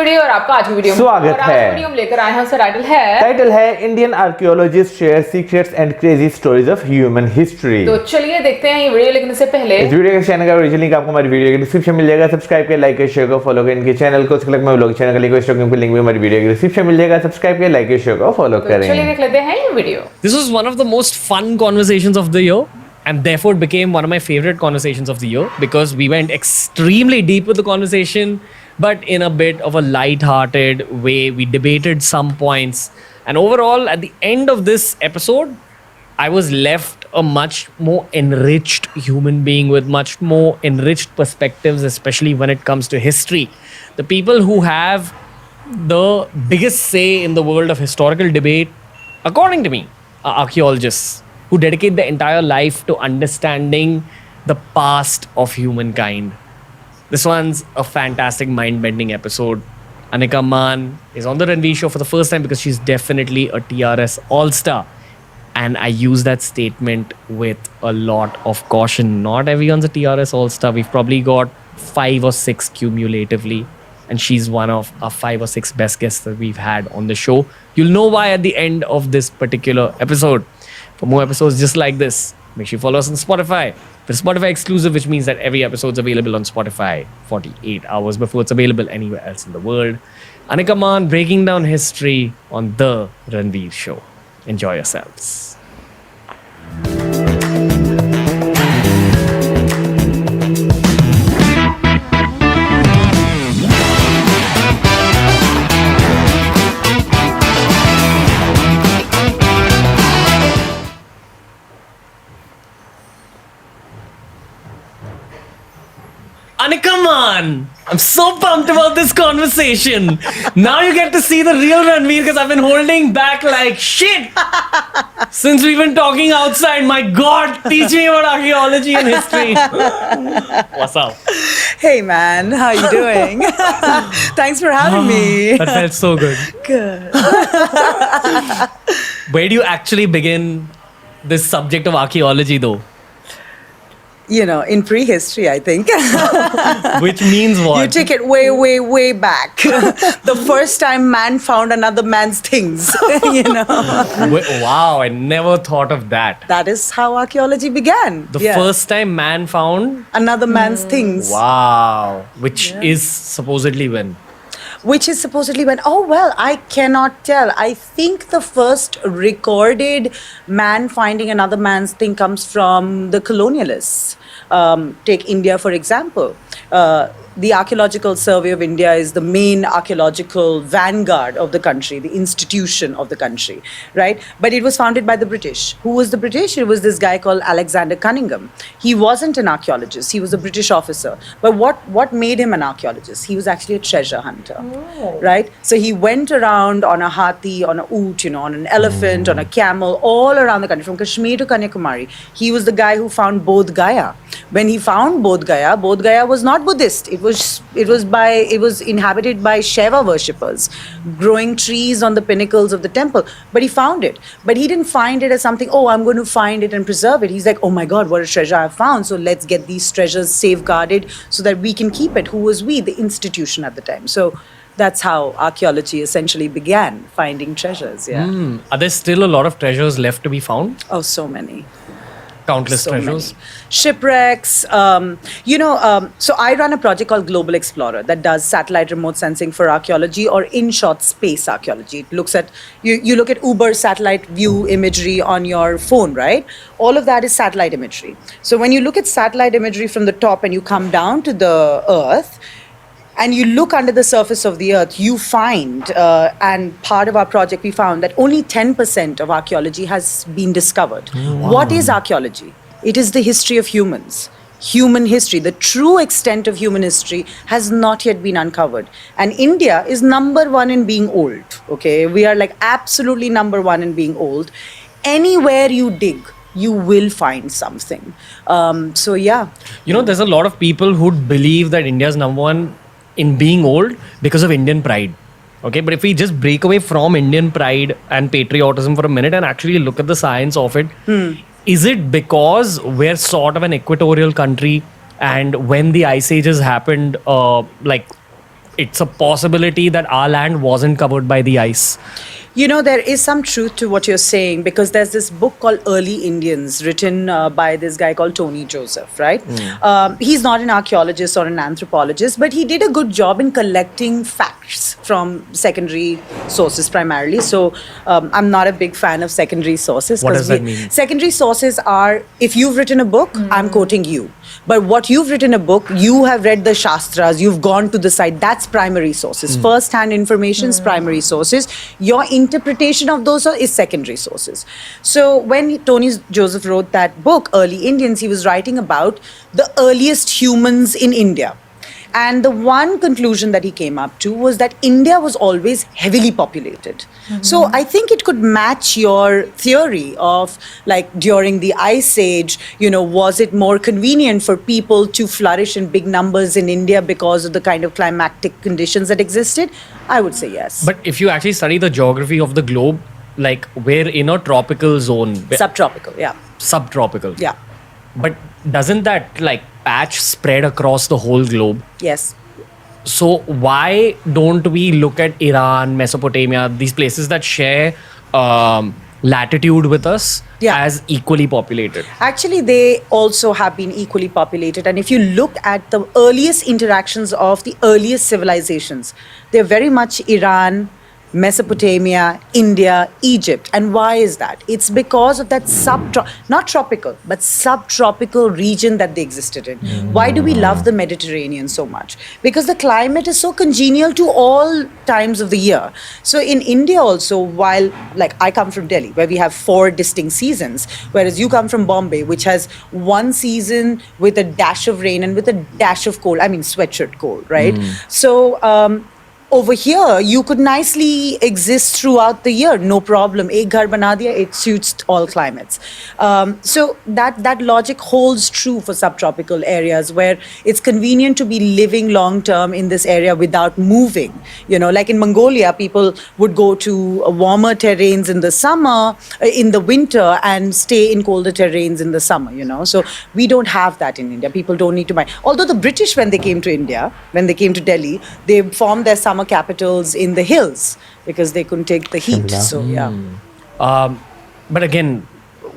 Video और आपका आज की वीडियो में स्वागत है। वीडियो हम लेकर आए हैं, उसका टाइटल है Indian archaeologist share secrets and crazy stories of human history. तो चलिए देखते हैं ये वीडियो। लेकिन इससे पहले इस वीडियो के चैनल का ओरिजिनल लिंक आपको हमारी वीडियो के डिस्क्रिप्शन में मिल जाएगा। सब्सक्राइब करें, लाइक करें, शेयर करें, फॉलो करें इनके चैनल को। उसके में व्लॉग चैनल का लिंक भी हमारी वीडियो के डिस्क्रिप्शन में मिल जाएगा। सब्सक्राइब करें, लाइक करें, शेयर करें, फॉलो करें। चलिए देख लेते हैं ये video. This was one of the most fun conversations of the year, and therefore it became one of my favorite conversations of the year because we went extremely deep with the conversation, but in a bit of a light-hearted way. We debated some points, and overall, at the end of this episode, I was left a much more enriched human being with much more enriched perspectives, especially when it comes to history. The people who have the biggest say in the world of historical debate, according to me, are archaeologists who dedicate their entire life to understanding the past of humankind. This one's a fantastic mind-bending episode. Anica Mann is on the Ranveer show for the first time because she's definitely a TRS all-star. And I use that statement with a lot of caution. Not everyone's a TRS all-star. We've probably got 5 or 6 cumulatively. And she's one of our 5 or 6 best guests that we've had on the show. You'll know why at the end of this particular episode. For more episodes just like this, make sure you follow us on Spotify. It's Spotify exclusive, which means that every episode's available on Spotify 48 hours before it's available anywhere else in the world. Anica Mann breaking down history on The Ranveer Show. Enjoy yourselves. Anica Mann, I'm so pumped about this conversation. Now you get to see the real Ranveer because I've been holding back like shit since we've been talking outside. My God, teach me about archaeology and history. What's up? Hey man, how you doing? Thanks for having me. That felt so good. Good. Where do you actually begin this subject of archaeology though? You know, in prehistory, I think. Which means what? You take it way, way, way back. The first time man found another man's things, you know. Wow, I never thought of that. That is how archaeology began. The first time man found another man's things. Wow. Which is supposedly when? Which is supposedly when, oh well, I cannot tell. I think the first recorded man finding another man's thing comes from the colonialists. Take India, for example. The Archaeological Survey of India is the main archaeological vanguard of the country, the institution of the country, right? But it was founded by the British. Who was the British? It was this guy called Alexander Cunningham. He wasn't an archaeologist. He was a British officer. But what made him an archaeologist? He was actually a treasure hunter, right? So he went around on a hathi, on a oot, you know, on an elephant, on a camel, all around the country, from Kashmir to Kanyakumari. He was the guy who found Bodh Gaya. When he found Bodh Gaya was not Buddhist. It was inhabited by Shiva worshippers, growing trees on the pinnacles of the temple. But he found it. But he didn't find it as something, oh, I'm going to find it and preserve it. He's like, oh my God, what a treasure I've found. So let's get these treasures safeguarded so that we can keep it. Who was we? The institution at the time. So that's how archaeology essentially began, finding treasures. Yeah. Are there still a lot of treasures left to be found? Oh, so many. Countless So treasures. many. Shipwrecks. So I run a project called Global Explorer that does satellite remote sensing for archaeology, or in short, space archaeology. It looks at, you look at Uber satellite view imagery on your phone, right? All of that is satellite imagery. So when you look at satellite imagery from the top and you come down to the earth, and you look under the surface of the earth, you find, and part of our project we found that only 10% of archaeology has been discovered. Wow. What is archaeology? It is the history of humans. Human history, the true extent of human history has not yet been uncovered. And India is number 1 in being old, okay? We are like absolutely number 1 in being old. Anywhere you dig, you will find something. So yeah. You know, there's a lot of people who believe that India's number 1 in being old because of Indian pride. Okay, but if we just break away from Indian pride and patriotism for a minute and actually look at the science of it, is it because we're sort of an equatorial country, and when the ice ages happened, like it's a possibility that our land wasn't covered by the ice. You know, there is some truth to what you're saying, because there's this book called Early Indians written by this guy called Tony Joseph, right? He's not an archaeologist or an anthropologist, but he did a good job in collecting facts from secondary sources primarily. So I'm not a big fan of secondary sources. What does that mean? Secondary sources are, if you've written a book, I'm quoting you. But what you've written a book, you have read the Shastras, you've gone to the site, that's primary sources. First-hand information is primary sources. Your interpretation of those is secondary sources. So when Tony Joseph wrote that book, Early Indians, he was writing about the earliest humans in India. And the one conclusion that he came up to was that India was always heavily populated. So I think it could match your theory of, like, during the Ice Age, you know, was it more convenient for people to flourish in big numbers in India because of the kind of climatic conditions that existed? I would say yes. But if you actually study the geography of the globe, like, we're in a tropical zone. Subtropical, yeah. Subtropical. Yeah. But doesn't that, like, patch spread across the whole globe? Yes. So why don't we look at Iran, Mesopotamia, these places that share latitude with us as equally populated? Actually, they also have been equally populated. And if you look at the earliest interactions of the earliest civilizations, they're very much Iran, Mesopotamia, India, Egypt. And why is that? It's because of that not tropical, but subtropical region that they existed in. Why do we love the Mediterranean so much? Because the climate is so congenial to all times of the year. So in India also, while, like, I come from Delhi, where we have 4 distinct seasons, whereas you come from Bombay, which has one season with a dash of rain and with a dash of cold, I mean sweatshirt cold, right? So over here, you could nicely exist throughout the year, no problem. Ek ghar bana diya, it suits all climates. So that logic holds true for subtropical areas where it's convenient to be living long term in this area without moving. You know, like in Mongolia, people would go to warmer terrains in the summer, in the winter, and stay in colder terrains in the summer, you know. So we don't have that in India. People don't need to mind. Although the British, when they came to India, when they came to Delhi, they formed their summer capitals in the hills because they couldn't take the heat. So yeah. But again,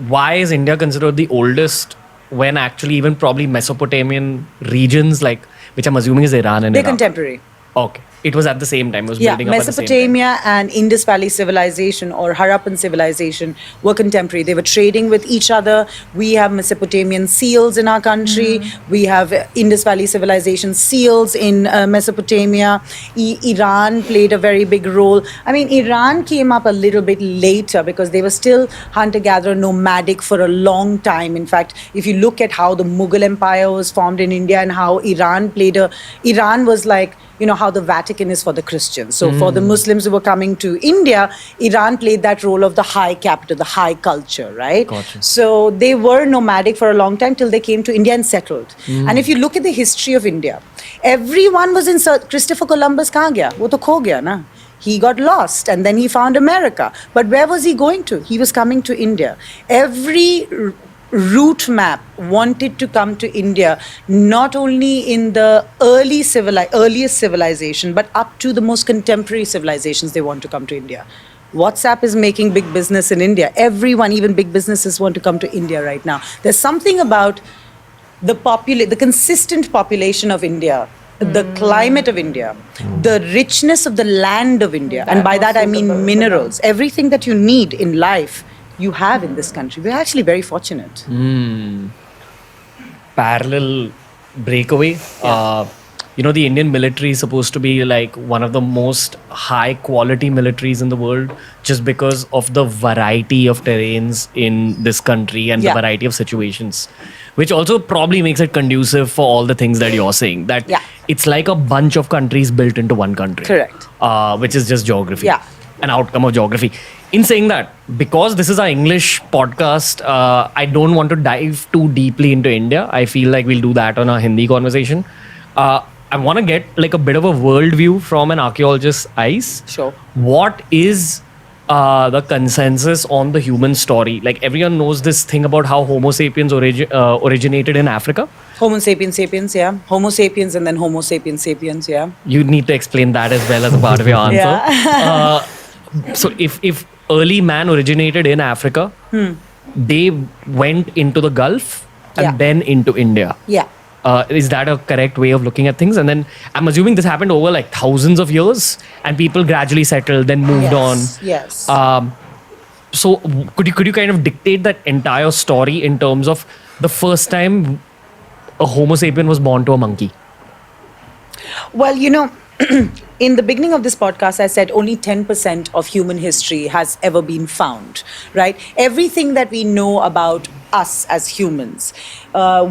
why is India considered the oldest when actually even probably Mesopotamian regions, like, which I'm assuming is Iran and They're Iraq? contemporary. Okay. It was at the same time. It was Yeah, building up at the same time. Mesopotamia and Indus Valley civilization or Harappan civilization were contemporary. They were trading with each other. We have Mesopotamian seals in our country. We have Indus Valley civilization seals in Mesopotamia. Iran played a very big role. I mean, Iran came up a little bit later because they were still hunter-gatherer, nomadic for a long time. In fact, if you look at how the Mughal Empire was formed in India and how Iran was like, you know, how the Vatican is for the Christians. So for the Muslims who were coming to India, Iran played that role of the high capital, the high culture, right? Gotcha. So they were nomadic for a long time till they came to India and settled. And if you look at the history of India, everyone was in search. Christopher Columbus kahan gaya? Wo to kho gaya na. He got lost and then he found America. But where was he going to? He was coming to India. Every route map wanted to come to India, not only in the earliest civilization, but up to the most contemporary civilizations they want to come to India. WhatsApp is making big business in India. Everyone, even big businesses, want to come to India right now. There's something about the consistent population of India, the climate of India, the richness of the land of India, and by that I mean minerals, everything that you need in life, you have in this country. We're actually very fortunate. Parallel breakaway. You know, the Indian military is supposed to be like one of the most high quality militaries in the world just because of the variety of terrains in this country and the variety of situations, which also probably makes it conducive for all the things that you're saying, that it's like a bunch of countries built into one country. Correct. Which is just geography. Yeah. An outcome of geography. In saying that, because this is our English podcast, I don't want to dive too deeply into India. I feel like we'll do that on our Hindi conversation. I want to get like a bit of a worldview from an archaeologist's eyes. Sure. What is the consensus on the human story? Like everyone knows this thing about how Homo sapiens originated in Africa. Homo sapiens sapiens, yeah. Homo sapiens and then Homo sapiens sapiens, yeah. You need to explain that as well as a part of your answer. Yeah. So if early man originated in Africa, they went into the Gulf and Yeah. then into India. Yeah. Is that a correct way of looking at things? And then I'm assuming this happened over like thousands of years, and people gradually settled, then moved on. Yes. So could you kind of dictate that entire story in terms of the first time a Homo sapien was born to a monkey? Well, in the beginning of this podcast, I said only 10% of human history has ever been found, right? Everything that we know about us as humans,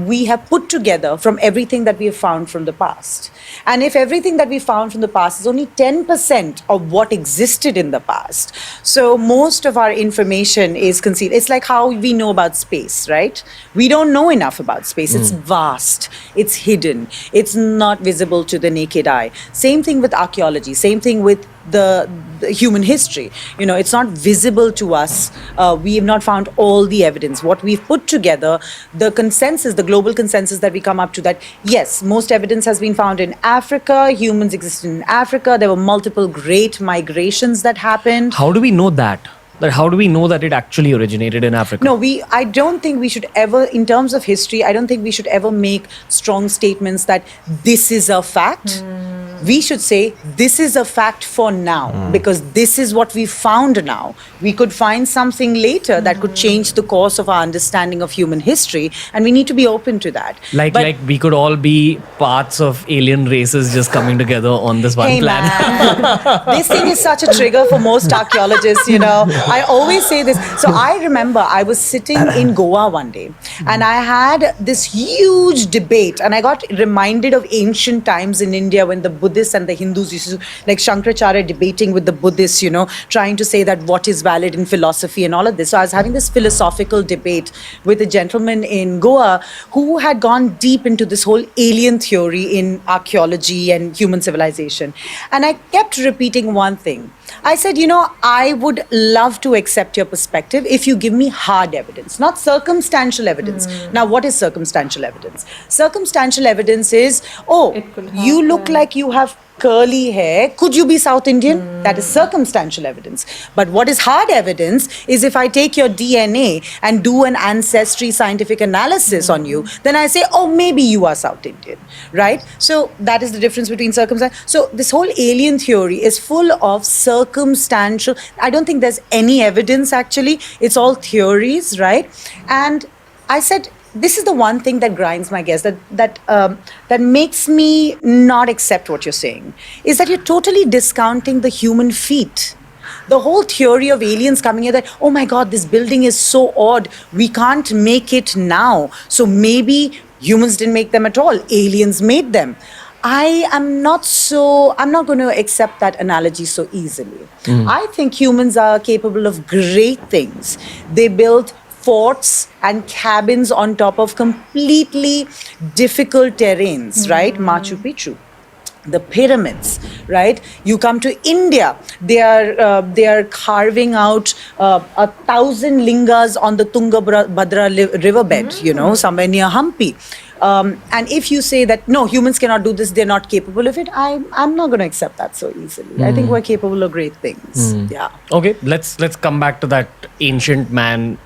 we have put together from everything that we have found from the past. And if everything that we found from the past is only 10% of what existed in the past, so most of our information is concealed. It's like how we know about space, right? We don't know enough about space. It's vast, it's hidden, it's not visible to the naked eye. Same thing with archaeology, same thing with the human history. It's not visible to us. We have not found all the evidence. What we've put together, the consensus, the global consensus that we come up to, that yes, most evidence has been found in Africa. Humans existed in Africa. There were multiple great migrations that happened. How do we know that? How do we know that it actually originated in Africa? No, I don't think we should ever, in terms of history, I don't think we should ever make strong statements that this is a fact. We should say this is a fact for now, because this is what we found now. We could find something later that could change the course of our understanding of human history, and we need to be open to that. Like we could all be parts of alien races just coming together on this one Hey planet. man, this thing is such a trigger for most archaeologists, I always say this. So I remember I was sitting in Goa one day, and I had this huge debate, and I got reminded of ancient times in India when the Buddhists and the Hindus used to, like Shankaracharya debating with the Buddhists, trying to say that what is valid in philosophy and all of this. So I was having this philosophical debate with a gentleman in Goa who had gone deep into this whole alien theory in archaeology and human civilization. And I kept repeating one thing. I said, I would love to accept your perspective if you give me hard evidence, not circumstantial evidence. Now, what is circumstantial evidence? Circumstantial evidence is, you look like you have curly hair. Could you be South Indian? That is circumstantial evidence. But what is hard evidence is if I take your DNA and do an ancestry scientific analysis on you, then I say, maybe you are South Indian, right? So that is the difference between circumstance. So this whole alien theory is full of circumstantial. I don't think there's any evidence actually. It's all theories, right? And I said, this is the one thing that grinds my gears, that makes me not accept what you're saying, is that you're totally discounting the human feat. The whole theory of aliens coming here that, oh my God, this building is so odd, we can't make it now. So maybe humans didn't make them at all, aliens made them. I'm not going to accept that analogy so easily. I think humans are capable of great things. They built forts and cabins on top of completely difficult terrains, right? Machu Picchu, the pyramids, right? You come to India, they are carving out 1,000 lingas on the Tungabhadra riverbed, somewhere near Hampi. And if you say that, no, humans cannot do this, they're not capable of it, I'm not going to accept that so easily. I think we're capable of great things. Yeah. Okay, let's come back to that ancient man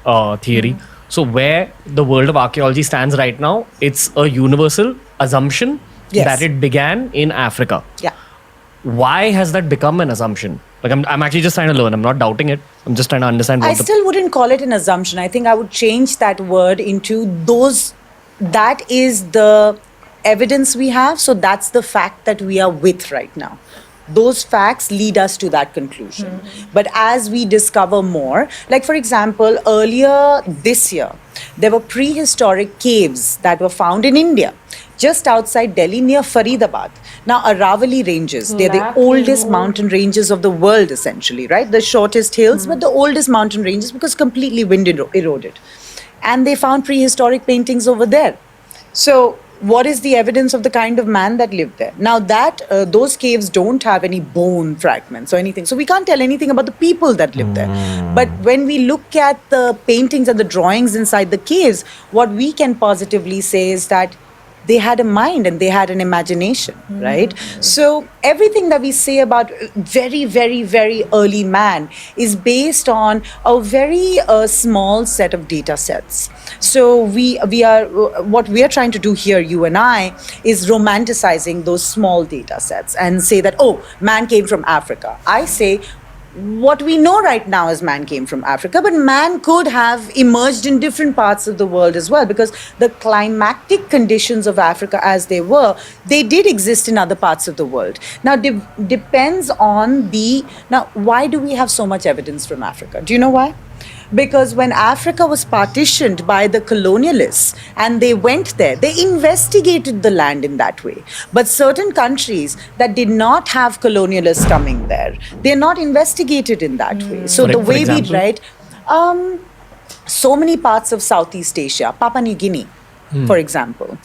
theory. So where the world of archaeology stands right now, it's a universal assumption that it began in Africa. Yeah. Why has that become an assumption? Like I'm actually just trying to learn. I'm not doubting it. I'm just trying to understand. I still wouldn't call it an assumption. I think I would change that word into those. That is the evidence we have. So that's the fact that we are with right now. Those facts lead us to that conclusion. But as we discover more, like for example, earlier this year, there were prehistoric caves that were found in India, just outside Delhi near Faridabad. Now, Aravalli ranges, they're the oldest mountain ranges of the world essentially, right? The shortest hills, but the oldest mountain ranges because completely wind eroded. And they found prehistoric paintings over there. So what is the evidence of the kind of man that lived there? Now that those caves don't have any bone fragments or anything, so we can't tell anything about the people that lived there. But when we look at the paintings and the drawings inside the caves, what we can positively say is that they had a mind and they had an imagination, right? So everything that we say about very, very, very early man is based on a very small set of data sets. So what we are trying to do here, you and I, is romanticizing those small data sets and say that, oh, man came from Africa. I say, what we know right now is man came from Africa, but man could have emerged in different parts of the world as well, because the climatic conditions of Africa as they did exist in other parts of the world. Now, depends on now, why do we have so much evidence from Africa? Do you know why? Because when Africa was partitioned by the colonialists and they went there, they investigated the land in that way. But certain countries that did not have colonialists coming there, they're not investigated in that way. So the way we write, so many parts of Southeast Asia, Papua New Guinea, for example,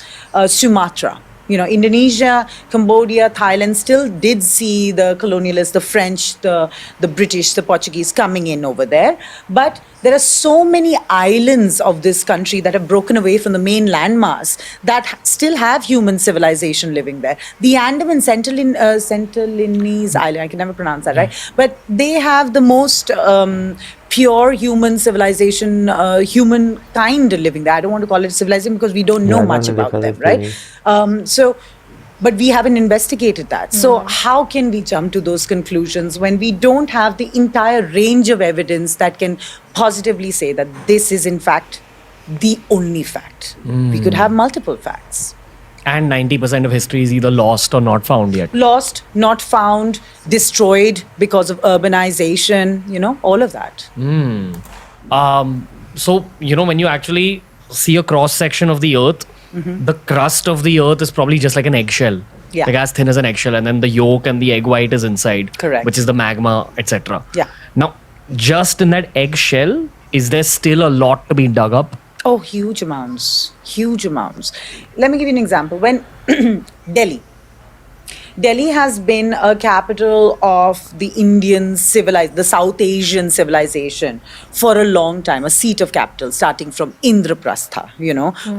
Sumatra, Indonesia, Cambodia, Thailand still did see the colonialists, the French, the British, the Portuguese coming in over there. But there are so many islands of this country that have broken away from the main landmass that still have human civilization living there. The Andaman Sentinelese Island, I can never pronounce that, right? But they have the most pure human civilization, humankind living there. I don't want to call it civilization because we don't know much about them, right? But we haven't investigated that. So how can we jump to those conclusions when we don't have the entire range of evidence that can positively say that this is in fact the only fact? We could have multiple facts. And 90% of history is either lost or not found yet. Lost, not found, destroyed because of urbanization, all of that. So, when you actually see a cross section of the earth, the crust of the earth is probably just like an eggshell. Yeah. Like as thin as an eggshell, and then the yolk and the egg white is inside. Correct. Which is the magma, etc. Yeah. Now, just in that eggshell, is there still a lot to be dug up? Oh, huge amounts. Huge amounts. Let me give you an example. When Delhi has been a capital of the the South Asian civilization for a long time, a seat of capital, starting from Indraprastha,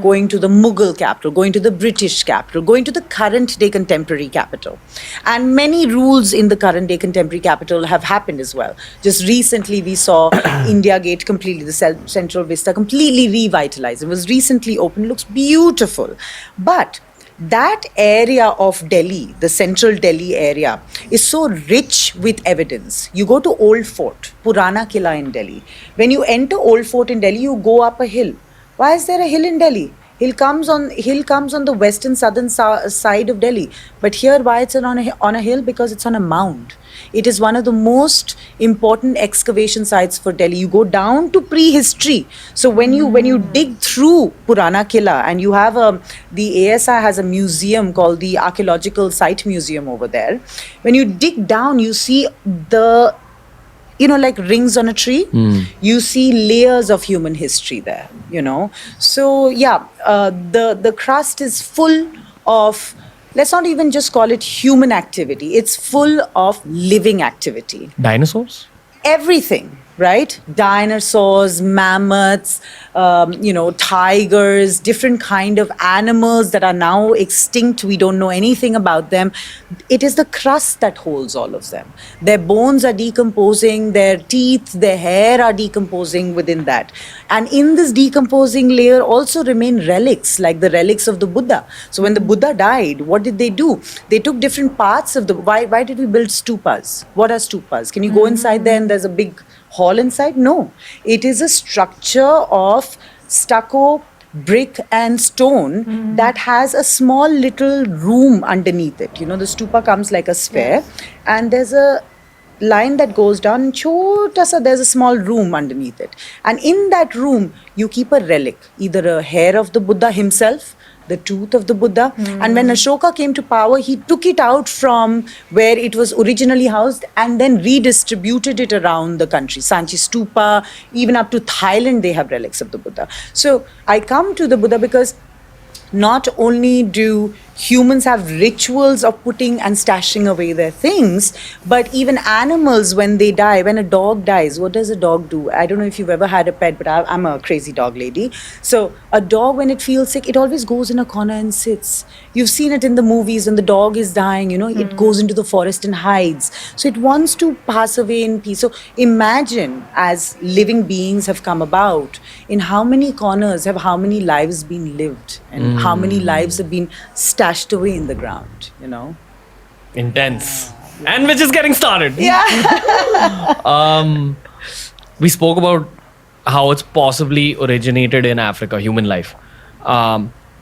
going to the Mughal capital, going to the British capital, going to the current day contemporary capital. And many rules in the current day contemporary capital have happened as well. Just recently we saw India Gate completely, the Central Vista completely revitalized. It was recently opened, looks beautiful. But that area of Delhi, the central Delhi area, is so rich with evidence. You go to Old Fort, Purana Killa in Delhi. When you enter Old Fort in Delhi, you go up a hill. Why is there a hill in Delhi? Hill comes on the western southern side of Delhi. But here, why it's on a hill? Because it's on a mound. It is one of the most important excavation sites for Delhi. You go down to prehistory. So when you dig through Purana Killa, and you have the ASI has a museum called the Archaeological Site Museum over there. When you dig down, you see the like rings on a tree, you see layers of human history there, So the crust is full of, let's not even just call it human activity. It's full of living activity. Dinosaurs? Everything, right? Dinosaurs, mammoths, tigers, different kind of animals that are now extinct. We don't know anything about them. It is the crust that holds all of them. Their bones are decomposing, their teeth, their hair are decomposing within that. And in this decomposing layer also remain relics, like the relics of the Buddha. So when the Buddha died, what did they do? They took different parts of why did we build stupas? What are stupas? Can you go inside there and there's a big hall inside? No. It is a structure of stucco, brick and stone that has a small little room underneath it. The stupa comes like a sphere, and there's a line that goes down, and there's a small room underneath it. And in that room, you keep a relic, either a hair of the Buddha himself, the tooth of the Buddha. And when Ashoka came to power, he took it out from where it was originally housed and then redistributed it around the country. Sanchi Stupa, even up to Thailand, they have relics of the Buddha. So I come to the Buddha because not only do humans have rituals of putting and stashing away their things, but even animals, when they die, when a dog dies, what does a dog do? I don't know if you've ever had a pet, but I'm a crazy dog lady. So a dog, when it feels sick, it always goes in a corner and sits. You've seen it in the movies when the dog is dying, it goes into the forest and hides. So it wants to pass away in peace. So imagine, as living beings have come about, in how many corners have how many lives been lived, and how many lives have been stashed away in the ground, Intense. And we're just getting started. Yeah. We spoke about how it's possibly originated in Africa, human life.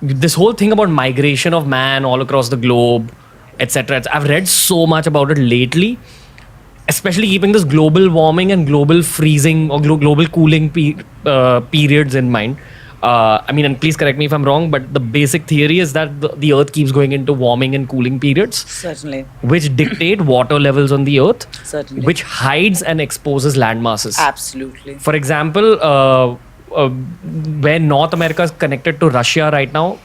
This whole thing about migration of man all across the globe, etc. I've read so much about it lately, especially keeping this global warming and global freezing or global cooling periods in mind. And please correct me if I'm wrong, but the basic theory is that the Earth keeps going into warming and cooling periods. Certainly. Which dictate water levels on the Earth. Certainly. Which hides and exposes land masses. Absolutely. For example, where North America is connected to Russia right now,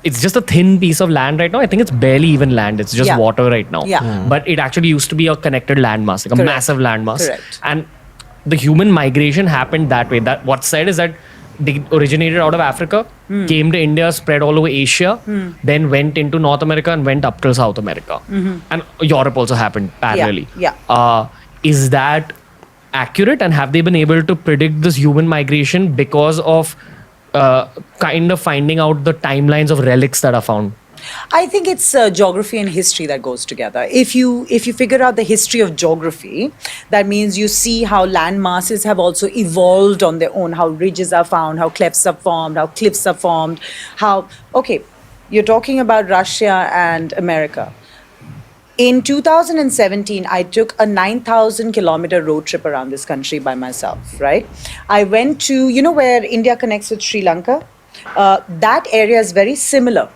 it's just a thin piece of land right now. I think it's barely even land. It's just water right now. Yeah. But it actually used to be a connected landmass, like a massive landmass. Correct. And the human migration happened that way. That what's said is that they originated out of Africa, came to India, spread all over Asia, then went into North America and went up till South America. And Europe also happened parallelly. Yeah. Is that accurate? And have they been able to predict this human migration because of kind of finding out the timelines of relics that are found? I think it's geography and history that goes together. If you figure out the history of geography, that means you see how land masses have also evolved on their own, how ridges are found, how clefts are formed, how cliffs are formed, you're talking about Russia and America. In 2017, I took a 9,000 kilometer road trip around this country by myself, right? I went to, where India connects with Sri Lanka? That area is very similar,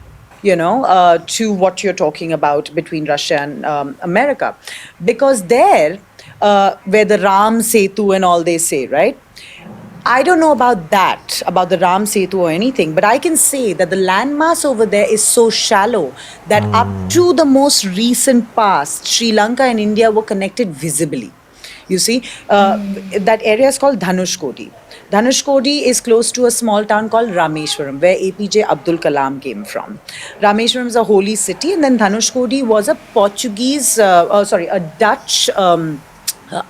to what you're talking about between Russia and America. Because there, where the Ram Setu and all they say, right? I don't know about the Ram Setu or anything, but I can say that the landmass over there is so shallow that up to the most recent past, Sri Lanka and India were connected visibly. You see, that area is called Dhanushkodi. Dhanushkodi is close to a small town called Rameshwaram, where APJ Abdul Kalam came from. Rameshwaram is a holy city, and then Dhanushkodi was a Dutch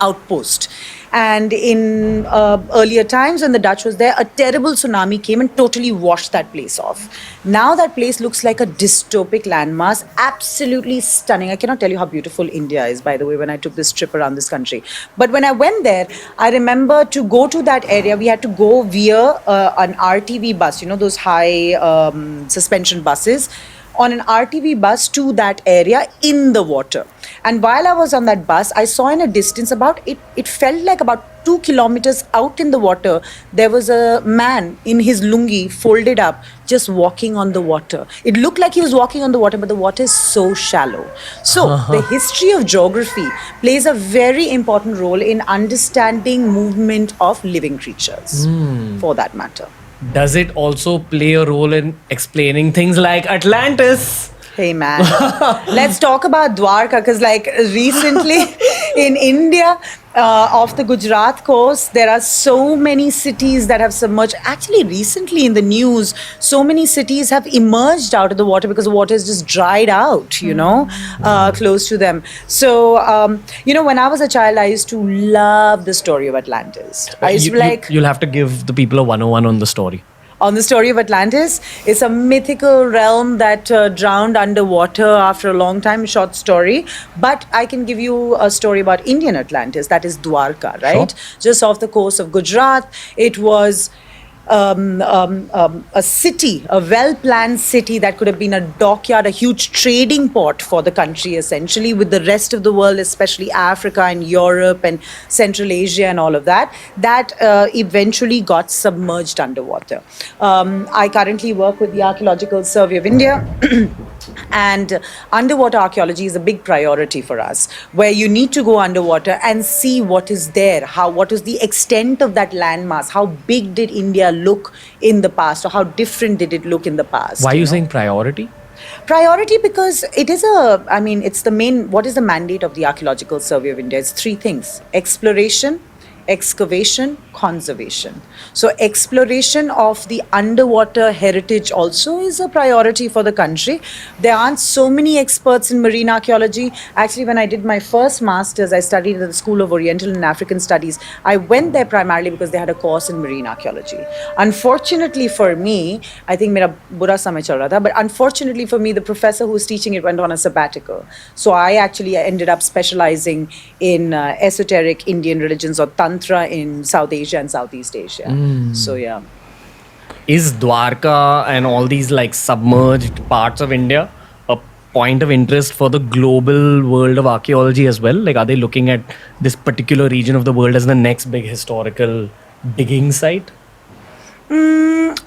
outpost. And in earlier times, when the Dutch was there, a terrible tsunami came and totally washed that place off. Now that place looks like a dystopic landmass, absolutely stunning. I cannot tell you how beautiful India is, by the way, when I took this trip around this country. But when I went there, I remember to go to that area, we had to go via an RTV bus, those high suspension buses, on an RTV bus to that area in the water. And while I was on that bus, I saw in a distance it felt like about 2 kilometers out in the water, there was a man in his lungi folded up, just walking on the water. It looked like he was walking on the water, but the water is so shallow. So the history of geography plays a very important role in understanding movement of living creatures, for that matter. Does it also play a role in explaining things like Atlantis? Hey man, let's talk about Dwarka, because recently in India, off the Gujarat coast, there are so many cities that have submerged. Actually, recently in the news, so many cities have emerged out of the water because the water is just dried out, close to them. So, when I was a child, I used to love the story of Atlantis. I used to be You'll have to give the people a 101 on the story. On the story of Atlantis, it's a mythical realm that drowned underwater after a long time, short story. But I can give you a story about Indian Atlantis, that is Dwarka, right? Sure. Just off the coast of Gujarat. It was a city, a well-planned city that could have been a dockyard, a huge trading port for the country, essentially, with the rest of the world, especially Africa and Europe and Central Asia and all of that, that eventually got submerged underwater. I currently work with the Archaeological Survey of India. And underwater archaeology is a big priority for us, where you need to go underwater and see what is there, what is the extent of that landmass, how big did India look in the past, or how different did it look in the past. Why are you know? saying priority? Priority because it's the main, what is the mandate of the Archaeological Survey of India? It's three things: exploration, excavation, conservation. So exploration of the underwater heritage also is a priority for the country. There aren't so many experts in marine archaeology. Actually, when I did my first master's, I studied at the School of Oriental and African Studies. I went there primarily because they had a course in marine archaeology. Unfortunately for me, I think mera bura samay chal raha tha, but unfortunately for me, the professor who was teaching it went on a sabbatical. So I actually ended up specializing in esoteric Indian religions, or Tantra, in South Asia and Southeast Asia. So yeah. Is Dwarka and all these like submerged parts of India a point of interest for the global world of archaeology as well? Like, are they looking at this particular region of the world as the next big historical digging site?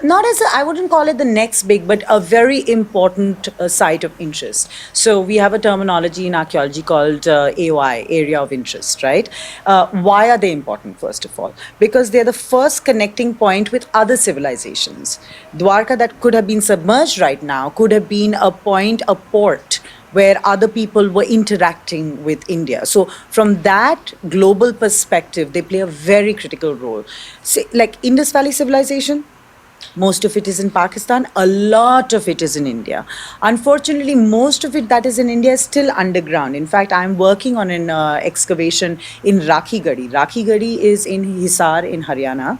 Not as I wouldn't call it the next big, but a very important site of interest. So we have a terminology in archaeology called AOI, area of interest, right? Why are they important, first of all? Because they're the first connecting point with other civilizations. Dwarka, that could have been submerged right now, could have been a point, a port, where other people were interacting with India. So from that global perspective, they play a very critical role. Say, like Indus Valley civilization, most of it is in Pakistan, a lot of it is in India. Unfortunately, most of it that is in India is still underground. In fact, I'm working on an excavation in Rakhi Gadi. Rakhi Gadi is in Hisar in Haryana,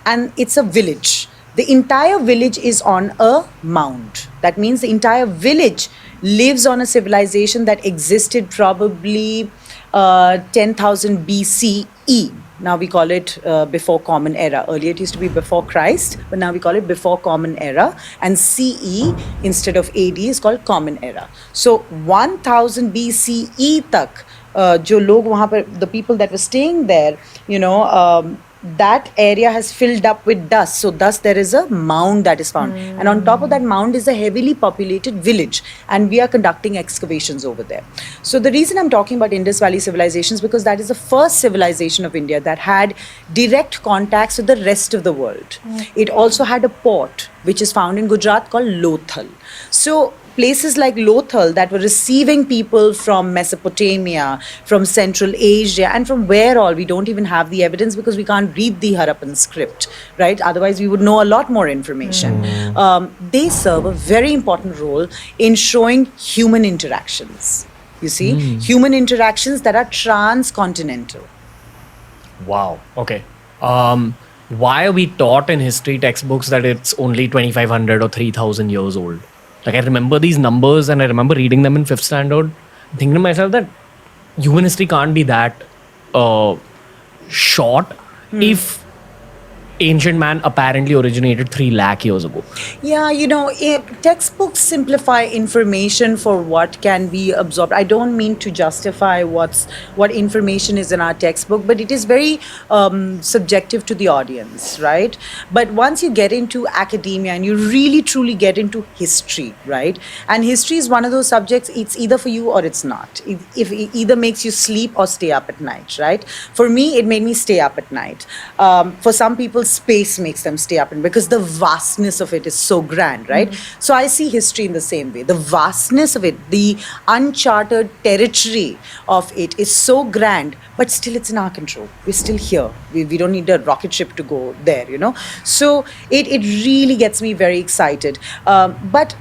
and it's a village. The entire village is on a mound. That means the entire village lives on a civilization that existed probably 10,000 BCE. Now we call it before Common Era. Earlier it used to be before Christ, but now we call it before Common Era. And CE instead of AD is called Common Era. So 1000 BCE tak, jo log wahan par, the people that were staying there, that area has filled up with dust. So thus there is a mound that is found. And on top of that mound is a heavily populated village. And we are conducting excavations over there. So the reason I'm talking about Indus Valley civilizations, because that is the first civilization of India that had direct contacts with the rest of the world. It also had a port, which is found in Gujarat, called Lothal. So places like Lothal that were receiving people from Mesopotamia, from Central Asia, and from where all, we don't even have the evidence because we can't read the Harappan script, right? Otherwise, we would know a lot more information. They serve a very important role in showing human interactions. You see, human interactions that are transcontinental. Wow. Okay. Why are we taught in history textbooks that it's only 2,500 or 3,000 years old? Like, I remember these numbers and I remember reading them in 5th standard, thinking to myself that human history can't be that short if ancient man apparently originated 3 lakh years ago. Yeah, textbooks simplify information for what can be absorbed. I don't mean to justify what information is in our textbook, but it is very subjective to the audience, right? But once you get into academia and you really truly get into history, right? And history is one of those subjects, it's either for you or it's not. If it either makes you sleep or stay up at night, right? For me, it made me stay up at night. For some people, space makes them stay up, and because the vastness of it is so grand, right? So I see history in the same way. The vastness of it, the uncharted territory of it is so grand, but still it's in our control. We're still here. We don't need a rocket ship to go there, So it really gets me very excited. But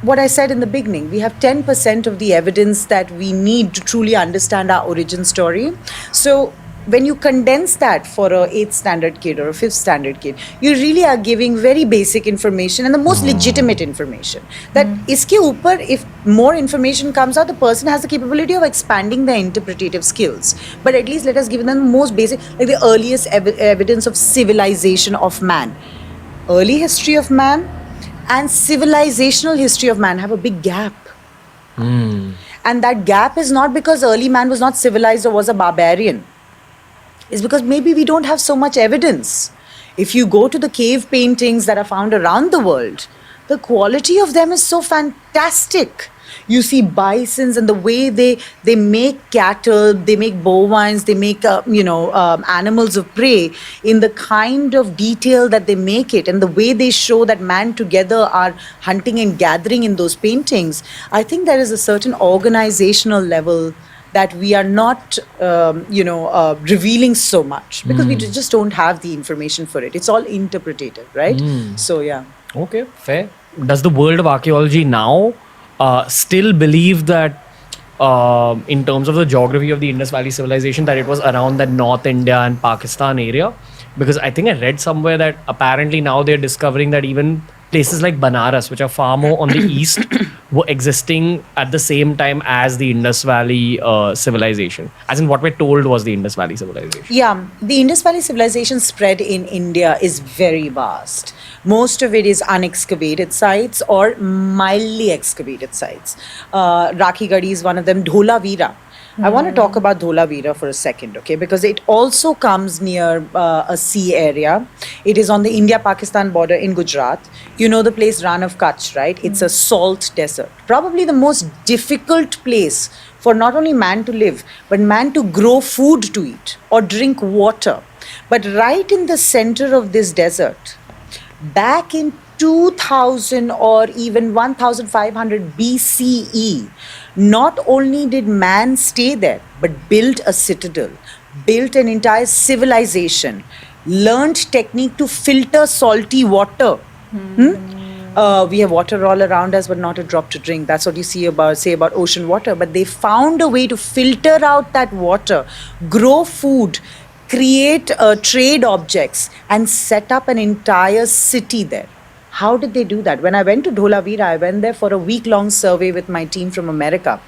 what I said in the beginning, we have 10% of the evidence that we need to truly understand our origin story. So when you condense that for a 8th standard kid or a 5th standard kid, you really are giving very basic information and the most legitimate information. That iske upar, if more information comes out, the person has the capability of expanding their interpretative skills. But at least let us give them the most basic, like the earliest evidence of civilization of man. Early history of man and civilizational history of man have a big gap. And that gap is not because early man was not civilized or was a barbarian. Is because maybe we don't have so much evidence. If you go to the cave paintings that are found around the world, the quality of them is so fantastic. You see bisons and the way they make cattle, they make bovines, they make animals of prey in the kind of detail that they make it, and the way they show that man together are hunting and gathering in those paintings. I think there is a certain organizational level that we are not, revealing so much because we just don't have the information for it. It's all interpretative, right? So yeah. Okay, fair. Does the world of archaeology now still believe that in terms of the geography of the Indus Valley civilization, that it was around that North India and Pakistan area? Because I think I read somewhere that apparently now they're discovering that even places like Banaras, which are far more on the east, were existing at the same time as the Indus Valley civilization. As in what we're told was the Indus Valley civilization. Yeah, the Indus Valley civilization spread in India is very vast. Most of it is unexcavated sites or mildly excavated sites. Rakhigadi is one of them. Dholavira. I want to talk about Dholavira for a second, okay? Because it also comes near a sea area. It is on the India-Pakistan border in Gujarat. You know the place Rann of Kutch, right? It's a salt desert. Probably the most difficult place for not only man to live, but man to grow food to eat or drink water. But right in the center of this desert, back in 2000 or even 1500 BCE, not only did man stay there, but built a citadel, built an entire civilization, learned technique to filter salty water. We have water all around us, but not a drop to drink. That's what you say about ocean water. But they found a way to filter out that water, grow food, create trade objects, and set up an entire city there. How did they do that? When I went to Dholavira, I went there for a week-long survey with my team from America.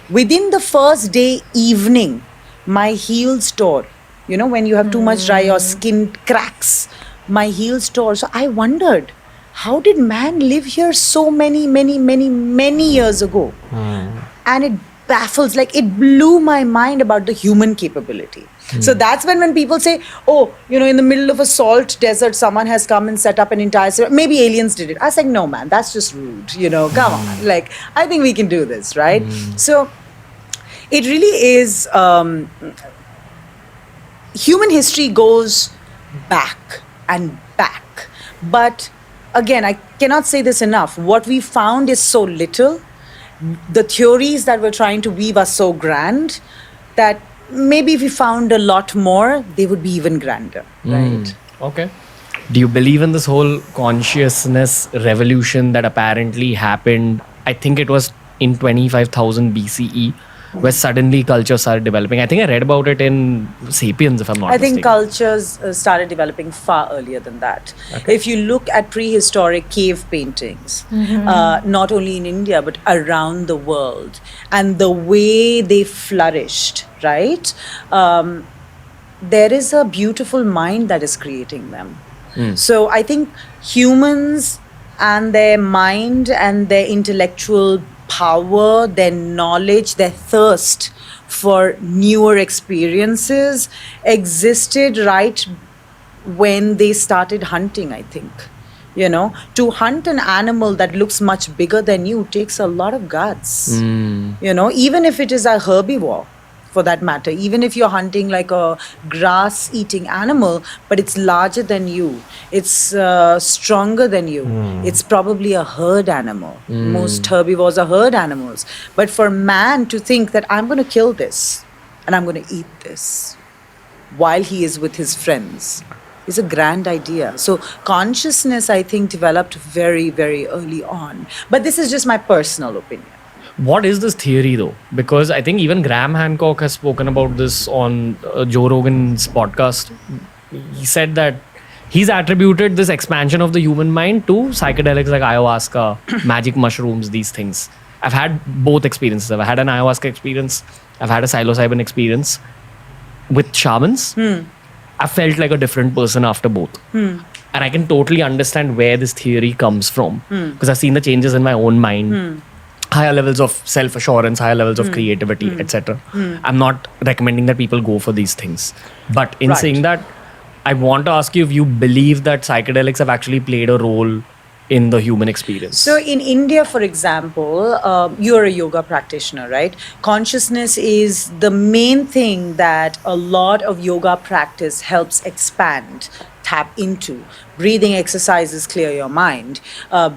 Within the first day evening, my heels tore. You know, when you have too much dry, your skin cracks. My heels tore. So I wondered, how did man live here so many years ago? And it baffles, like it blew my mind about the human capability. So that's when people say, oh, in the middle of a salt desert, someone has come and set up an entire, maybe aliens did it. I was like, no, man, that's just rude. Come on. Like, I think we can do this, right? So it really is, human history goes back and back. But again, I cannot say this enough. What we found is so little. The theories that we're trying to weave are so grand that maybe if we found a lot more, they would be even grander, right? Okay. Do you believe in this whole consciousness revolution that apparently happened? I think it was in 25,000 BCE, where suddenly culture started developing. I think I read about it in Sapiens, if I'm not mistaken. I think cultures started developing far earlier than that. Okay. If you look at prehistoric cave paintings, not only in India, but around the world, and the way they flourished, right? There is a beautiful mind that is creating them. So I think humans and their mind and their intellectual power, their knowledge, their thirst for newer experiences existed right when they started hunting, I think. To hunt an animal that looks much bigger than you takes a lot of guts. Even if it is a herbivore, for that matter, even if you're hunting like a grass-eating animal, but it's larger than you, it's stronger than you, it's probably a herd animal. Most herbivores are herd animals. But for man to think that I'm going to kill this and I'm going to eat this while he is with his friends is a grand idea. So consciousness, I think, developed very, very early on. But this is just my personal opinion. What is this theory though? Because I think even Graham Hancock has spoken about this on Joe Rogan's podcast. He said that he's attributed this expansion of the human mind to psychedelics like ayahuasca, magic mushrooms, these things. I've had both experiences. I've had an ayahuasca experience. I've had a psilocybin experience with shamans. I felt like a different person after both. And I can totally understand where this theory comes from because I've seen the changes in my own mind. Higher levels of self-assurance, higher levels of creativity, etc. I'm not recommending that people go for these things. But in saying that, I want to ask you if you believe that psychedelics have actually played a role in the human experience? So in India, for example, you're a yoga practitioner, right? Consciousness is the main thing that a lot of yoga practice helps expand, tap into. Breathing exercises clear your mind.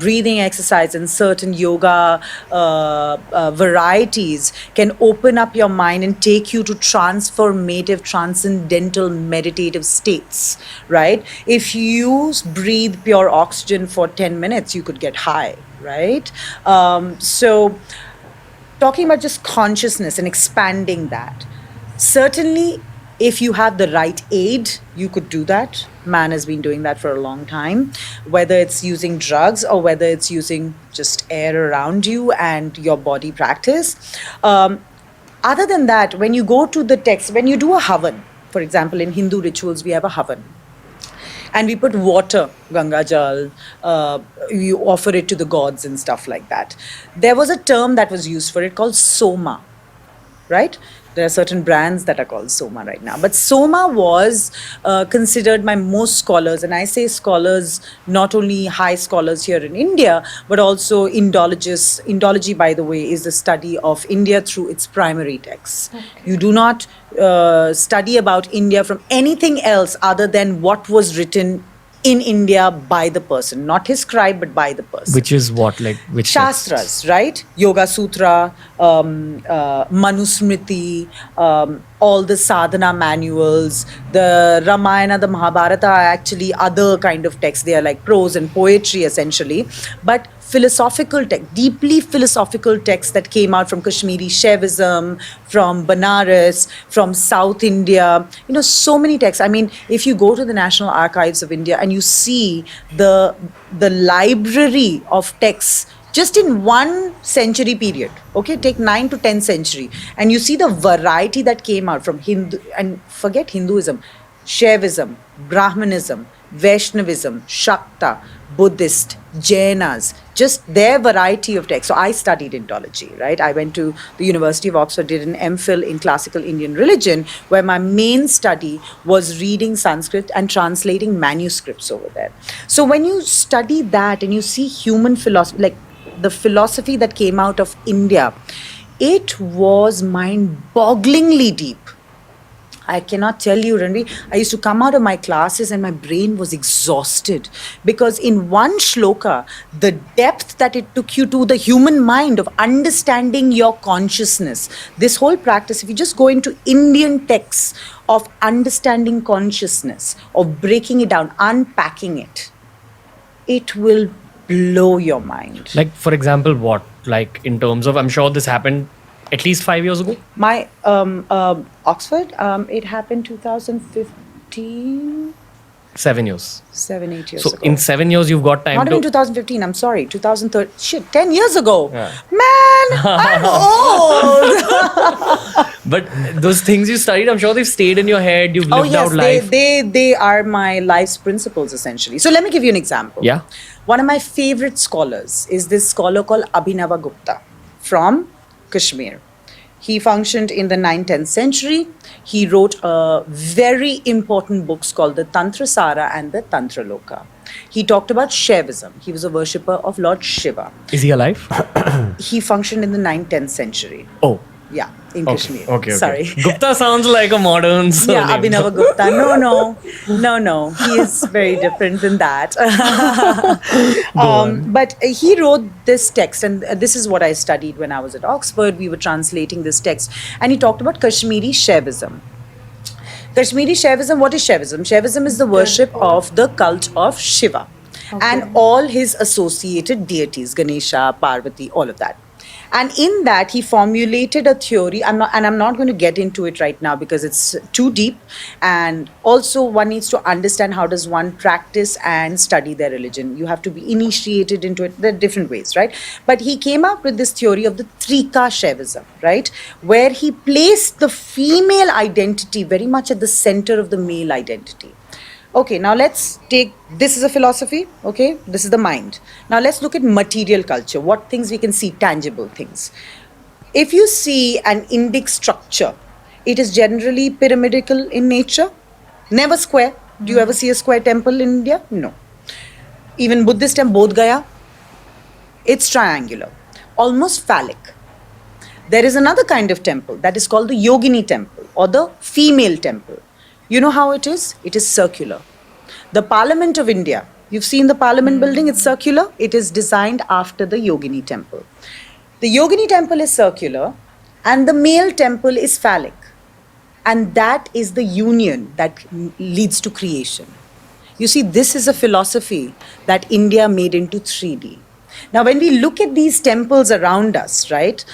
Breathing exercise and certain yoga varieties can open up your mind and take you to transformative, transcendental, meditative states, right? If you breathe pure oxygen for 10 minutes, you could get high, right? So talking about just consciousness and expanding that. Certainly, if you have the right aid, you could do that. Man has been doing that for a long time, whether it's using drugs or whether it's using just air around you and your body practice. Other than that, when you go to the text, when you do a havan, for example, in Hindu rituals, we have a havan. And we put water, Ganga Jal, you offer it to the gods and stuff like that. There was a term that was used for it called soma, right? There are certain brands that are called Soma right now. But Soma was considered by most scholars, and I say scholars, not only high scholars here in India, but also Indologists. Indology, by the way, is the study of India through its primary texts. Okay. You do not study about India from anything else other than what was written in India by the person, not his scribe, but by the person. Which is what, like which Shastras, texts? Right? Yoga Sutra, Manusmriti, all the sadhana manuals, the Ramayana, the Mahabharata are actually other kind of texts. They are like prose and poetry essentially, but philosophical text, deeply philosophical texts that came out from Kashmiri Shaivism, from Banaras, from South India, you know, so many texts. I mean, if you go to the National Archives of India and you see the library of texts just in 1 century period, okay, take 9 to 10 century, and you see the variety that came out from Hindu, and forget Hinduism, Shaivism, Brahmanism, Vaishnavism, Shakta, Buddhist, Jainas, just their variety of texts. So I studied Indology, right? I went to the University of Oxford, did an MPhil in classical Indian religion, where my main study was reading Sanskrit and translating manuscripts over there. So when you study that and you see human philosophy, like the philosophy that came out of India, it was mind-bogglingly deep. I cannot tell you, Ranvi, I used to come out of my classes and my brain was exhausted because in one shloka, the depth that it took you to the human mind of understanding your consciousness, this whole practice, if you just go into Indian texts of understanding consciousness, of breaking it down, unpacking it, it will blow your mind. Like, for example, what? Like, in terms of, I'm sure this happened at least 5 years ago? My Oxford, it happened 2015. 7 years. 7-8 years so ago. in 7 years, you've got time Not to... even 2015, I'm sorry, 2013. Shit, 10 years ago. Yeah. Man, I'm old. But those things you studied, I'm sure they've stayed in your head. You've lived out life. They are my life's principles, essentially. So let me give you an example. Yeah. One of my favorite scholars is this scholar called Abhinava Gupta from Kashmir. He functioned in the 9th-10th century. He wrote very important books called the Tantra Sara and the Tantra Loka. He talked about Shaivism. He was a worshipper of Lord Shiva. Is he alive? He functioned in the 9th-10th century. Oh. Yeah, in Kashmir. Okay. Sorry. Gupta sounds like a modern surname. Yeah, Abhinava Gupta. No. He is very different than that. But he wrote this text, and this is what I studied when I was at Oxford. We were translating this text, and he talked about Kashmiri Shaivism. Kashmiri Shaivism, what is Shaivism? Shaivism is the worship of the cult of Shiva and all his associated deities, Ganesha, Parvati, all of that. And in that, he formulated a theory. I'm not going to get into it right now because it's too deep. And also, one needs to understand how does one practice and study their religion. You have to be initiated into it. There are different ways, right? But he came up with this theory of the Trika Shaivism, right? Where he placed the female identity very much at the center of the male identity. Okay, now let's take, this is a philosophy, okay? This is the mind. Now let's look at material culture, what things we can see, tangible things. If you see an Indic structure, it is generally pyramidal in nature, never square. Do you ever see a square temple in India? No. even Buddhist temple, Bodh Gaya, it's triangular, almost phallic. There is another kind of temple that is called the Yogini temple or the female temple. You know how it is? It is circular. The Parliament of India, you've seen the Parliament building, it's circular. It is designed after the Yogini temple. The Yogini temple is circular and the male temple is phallic. And that is the union that leads to creation. You see, this is a philosophy that India made into 3D. Now, when we look at these temples around us, right,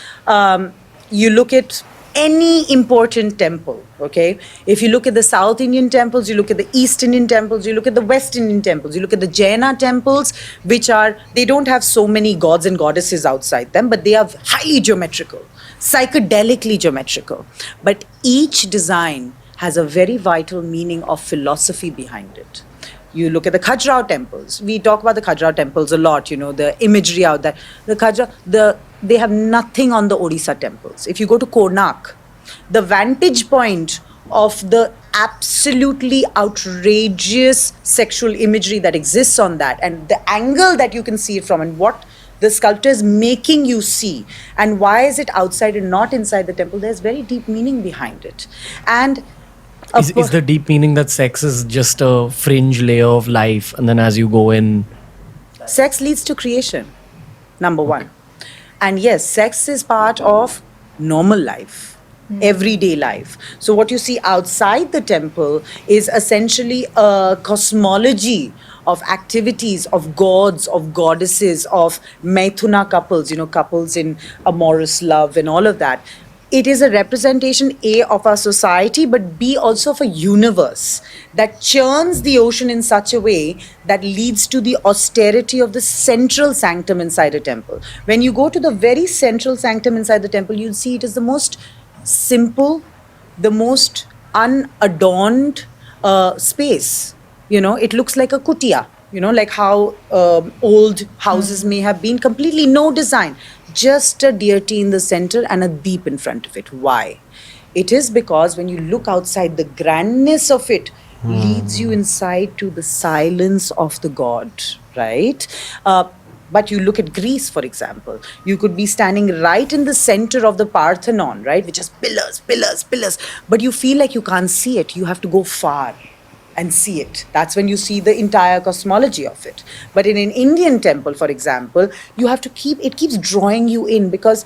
you look at any important temple, okay? If you look at the South Indian temples, you look at the East Indian temples, you look at the West Indian temples, you look at the Jaina temples, which are, they don't have so many gods and goddesses outside them, but they are highly geometrical, psychedelically geometrical. But each design has a very vital meaning of philosophy behind it. You look at the Khajuraho temples. We talk about the Khajuraho temples a lot, you know, the imagery out there. The Khajuraho, they have nothing on the Odisha temples. If you go to Konark, the vantage point of the absolutely outrageous sexual imagery that exists on that and the angle that you can see it from and what the sculptor is making you see and why is it outside and not inside the temple, there's very deep meaning behind it. And is the deep meaning that sex is just a fringe layer of life and then as you go in? Sex leads to creation, number one. And yes, sex is part of normal life, everyday life. So what you see outside the temple is essentially a cosmology of activities, of gods, of goddesses, of Maithuna couples, you know, couples in amorous love and all of that. It is a representation, A, of our society, but B, also of a universe that churns the ocean in such a way that leads to the austerity of the central sanctum inside a temple. When you go to the very central sanctum inside the temple, you'll see it is the most simple, the most unadorned space. You know, it looks like a kutia, you know, like how old houses may have been, completely no design. Just a deity in the center and a deep in front of it. Why? It is because when you look outside, the grandness of it leads you inside to the silence of the god, right? But you look at Greece, for example, you could be standing right in the center of the Parthenon, right? Which is pillars, pillars, pillars. But you feel like you can't see it. You have to go far and see it. That's when you see the entire cosmology of it. But in an Indian temple, for example, you have to it keeps drawing you in because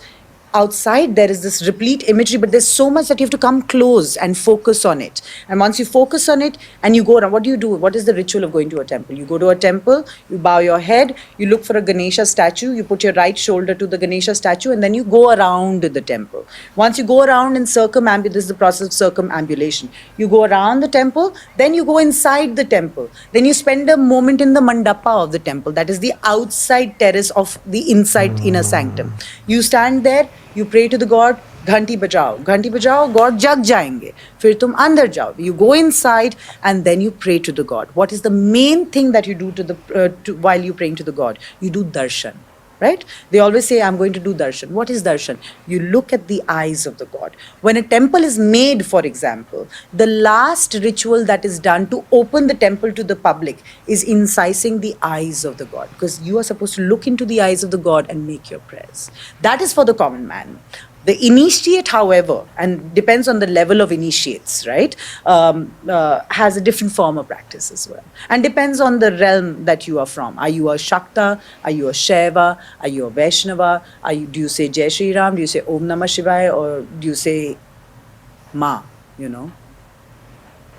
outside there is this replete imagery, but there's so much that you have to come close and focus on it. And once you focus on it and you go around, what do you do? What is the ritual of going to a temple? You go to a temple, you bow your head, you look for a Ganesha statue, you put your right shoulder to the Ganesha statue, and then you go around the temple. Once you go around and circumambulate, this is the process of circumambulation. You go around the temple, then you go inside the temple. Then you spend a moment in the mandapa of the temple, that is the outside terrace of the inside inner sanctum. You stand there, you pray to the god, घंटी बजाओ, God जग जाएंगे, फिर तुम अंदर जाओ. You go inside and then you pray to the god. What is the main thing that you do while you praying to the god? You do darshan, right? They always say, I'm going to do darshan. What is darshan? You look at the eyes of the god. When a temple is made, for example, the last ritual that is done to open the temple to the public is incising the eyes of the god, because you are supposed to look into the eyes of the god and make your prayers. That is for the common man. The initiate, however, and depends on the level of initiates, right, has a different form of practice as well. And depends on the realm that you are from. Are you a Shakta? Are you a Shaiva? Are you a Vaishnava? Do you say Jai Shri Ram? Do you say Om Namah Shivaya? Or do you say Ma, you know?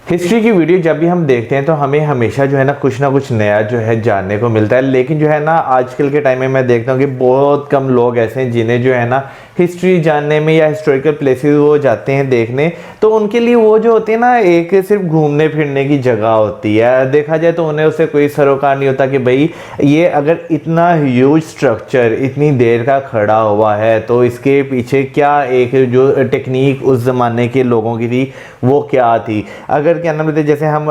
History की video जब भी हम देखते हैं तो हमें हमेशा जो है ना कुछ नया जो है जानने को मिलता है, लेकिन जो है ना आजकल के टाइम में मैं देखता हूँ कि बहुत कम लोग ऐसे हैं जिन्हें जो है ना हिस्ट्री जानने में या हिस्टोरिकल प्लेसेस वो जाते हैं देखने, तो उनके लिए वो जो होती है ना एक सिर्फ घूमने फिरने की जगह होती है. देखा जाए तो उन्हें उससे कोई सरोकार नहीं होता कि भाई ये अगर इतना ह्यूज स्ट्रक्चर इतनी देर का खड़ा हुआ है तो इसके पीछे क्या एक जो टेक्निक उस ज़माने के लोगों की थी वो क्या थी. अगर क्या नाम लेते, जैसे हम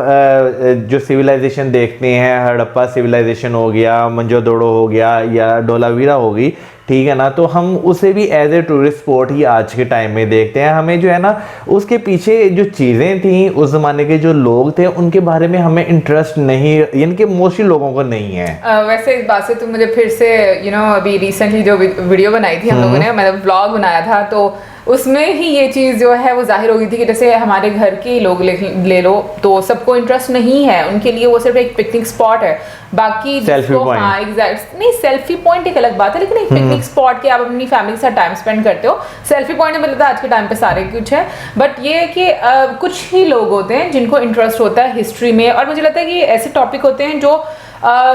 जो सिविलाइजेशन देखते हैं, हड़प्पा सिविलाइजेशन हो गया, मंजोदड़ो हो गया या धोलावीरा होगी, ठीक है ना, तो हम उसे भी एज ए टूरिस्ट स्पॉट ही आज के टाइम में देखते हैं। हमें जो है ना उसके पीछे जो चीज़ें थी, उस ज़माने के जो लोग थे, उनके बारे में हमें इंटरेस्ट नहीं, यानी कि मोस्टली लोगों को नहीं है। वैसे इस बात से तुम मुझे फिर से अभी रिसेंटली जो वीडियो बनाई थी हम लोगों ने, मतलब व्लॉग बनाया था, तो उसमें ही ये चीज़ जो है वो जाहिर हो गई थी कि जैसे हमारे घर के लोग ले लो तो सबको इंटरेस्ट नहीं है, उनके लिए वो सिर्फ एक पिकनिक स्पॉट है। बाकी सेल्फी पॉइंट, हाँ एग्जैक्ट, नहीं सेल्फी पॉइंट एक अलग बात है, लेकिन एक पिकनिक स्पॉट के आप अपनी फैमिली के साथ टाइम स्पेंड करते हो। सेल्फी पॉइंट में मिलता है आज के टाइम पे सारे कुछ है, बट ये है कि कुछ ही लोग होते हैं जिनको इंटरेस्ट होता है हिस्ट्री में, और मुझे लगता है कि ऐसे टॉपिक होते हैं जो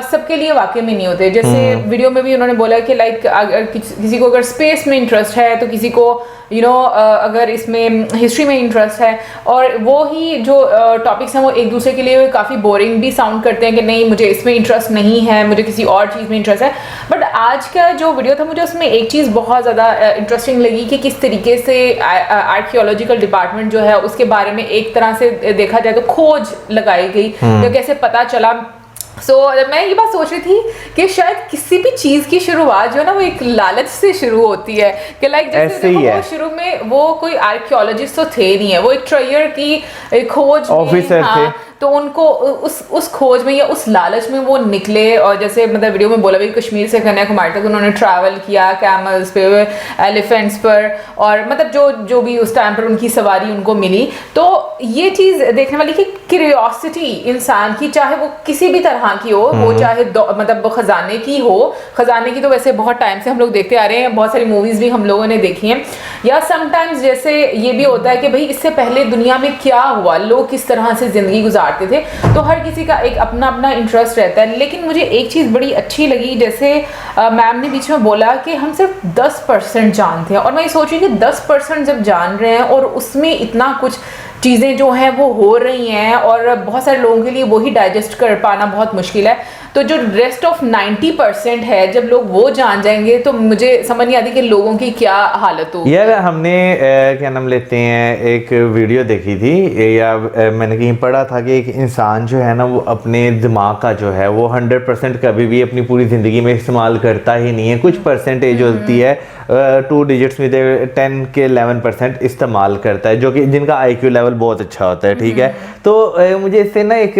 सबके लिए वाकई में नहीं होते। जैसे वीडियो में भी उन्होंने बोला कि लाइक अगर किसी को अगर स्पेस में इंटरेस्ट है, तो किसी को अगर इसमें हिस्ट्री में इंटरेस्ट है, और वो ही जो टॉपिक्स हैं वो एक दूसरे के लिए काफ़ी बोरिंग भी साउंड करते हैं कि नहीं मुझे इसमें इंटरेस्ट नहीं है, मुझे किसी और चीज़ में इंटरेस्ट है। बट आज का जो वीडियो था मुझे उसमें एक चीज़ बहुत ज़्यादा इंटरेस्टिंग लगी कि किस तरीके से आर्कियोलॉजिकल डिपार्टमेंट जो है उसके बारे में एक तरह से देखा जाए तो खोज लगाई गई, तो कैसे पता चला। मैं ये बात सोच रही थी कि शायद किसी भी चीज की शुरुआत जो है ना वो एक लालच से शुरू होती है कि लाइक जैसे वो शुरू में वो कोई आर्कियोलॉजिस्ट तो थे नहीं है, वो एक ट्रेयर की खोज ऑफिसर थे, तो उनको उस खोज में या उस लालच में वो निकले। और जैसे मतलब वीडियो में बोला भी कश्मीर से कन्याकुमारी तक उन्होंने ट्रैवल किया कैमल्स पे, एलिफेंट्स पर, और मतलब जो भी उस टाइम पर उनकी सवारी उनको मिली। तो ये चीज़ देखने वाली कि क्यूरियोसिटी इंसान की, चाहे वो किसी भी तरह की हो, वो चाहे मतलब खजाने की हो, खजाने की तो वैसे बहुत टाइम से हम लोग देखते आ रहे हैं, बहुत सारी मूवीज भी हम लोगों ने देखी हैं, या समटाइम्स जैसे ये भी होता है कि भाई इससे पहले दुनिया में क्या हुआ, लोग किस तरह से जिंदगी गुजारते थे, तो हर किसी का एक अपना अपना इंटरेस्ट रहता है। लेकिन मुझे एक चीज़ बड़ी अच्छी लगी, जैसे मैम ने बीच में बोला कि हम सिर्फ 10% जानते हैं, और मैं ये सोच रही हूँ कि 10% जब जान रहे हैं और उसमें इतना कुछ चीज़ें जो हैं वो हो रही हैं, और बहुत सारे लोगों के लिए वही डाइजेस्ट कर पाना बहुत मुश्किल है, तो जो रेस्ट ऑफ 90% है जब लोग वो जान जाएंगे तो मुझे समझ नहीं आती कि लोगों की क्या हालत होगी। यार हमने क्या नाम लेते हैं, एक वीडियो देखी थी या मैंने कहीं पढ़ा था कि एक इंसान जो है ना वो अपने दिमाग का जो है वो 100% कभी भी अपनी पूरी ज़िंदगी में इस्तेमाल करता ही नहीं है। कुछ परसेंटेज होती है, 2 डिजिट्स में 10 के 11% इस्तेमाल करता है, जो कि जिनका IQ लेवल बहुत अच्छा होता है, ठीक है। तो मुझे इससे ना एक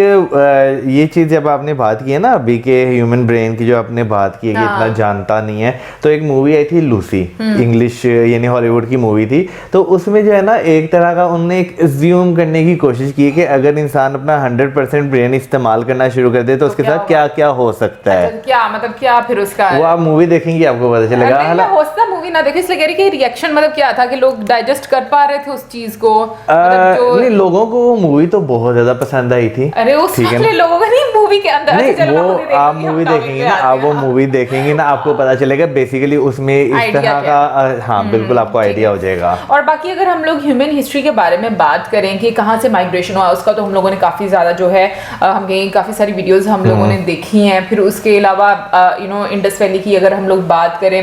ये चीज़ जब आपने बात की है ना अभी के ह्यूमन ब्रेन की, जो आपने बात की है कि इतना जानता नहीं है, तो एक मूवी आई थी लूसी, इंग्लिश यानी हॉलीवुड की मूवी थी, तो उसमें जो है ना एक तरह का उन्होंने एक एज्यूम करने की कोशिश की कि अगर इंसान अपना 100% ब्रेन इस्तेमाल करना शुरू कर दे तो उसके साथ क्या क्या हो सकता है। क्या मतलब क्या फिर उसका वो आप मूवी देखेंगी आपको पता चलेगा। मूवी ना देखे इसलिए कह रही कि रिएक्शन मतलब क्या था कि लोग डाइजेस्ट कर पा रहे थे उस चीज को, नहीं लोगों को वो मूवी तो बहुत ज्यादा पसंद आई थी। अरे उस लोगों को नहीं मूवी के अंदर, नहीं वो आप मूवी देखेंगे ना, आप वो मूवी देखेंगे ना, आपको पता चलेगा बेसिकली उसमें इस तरह का हाँ बिल्कुल आपको आइडिया हो जाएगा। और बाकी अगर हम लोग ह्यूमन हिस्ट्री के बारे में बात करें कि कहाँ से माइग्रेशन हुआ उसका, तो हम लोगों ने काफ़ी ज़्यादा जो है हम गए, काफ़ी सारी वीडियोस हम लोगों ने देखी हैं। फिर उसके अलावा इंडस वैली की अगर हम लोग बात करें,